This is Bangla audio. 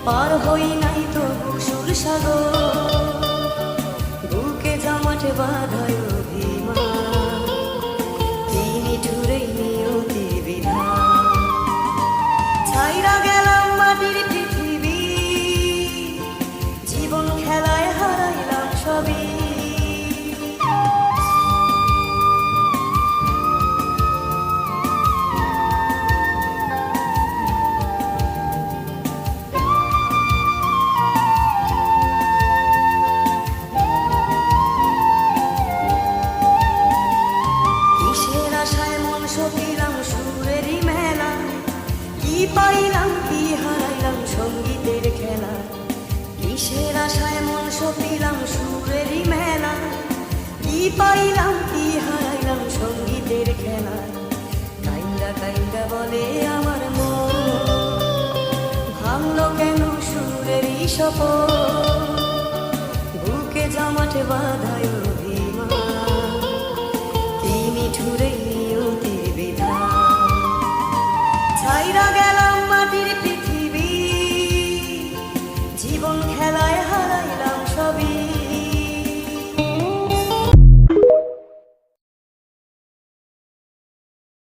পার হই নাই তবু সুর সাগর, বুকে জমাটে বাঁধায় অভিমান, তিনি ঠুরেই নিয়তি বিধান। ছাইরা গেলাম মাটির পৃথিবী, জীবন খেলায় হারাইলাম সবই। সপিলাম সুরেরই মেলা, কি পাইলাম কি হারাইলাম সঙ্গীতের খেলা। কিসের আশায় মন সপিলাম সুরেরই মেলা, কি পাইলাম কি হারাইলাম সঙ্গীতের খেলা। কাইন্দা কাইন্দা বলে আমার মন, ভাঙলো কেন সুরেরই শপথ, বুকে জমাটে বাঁধায়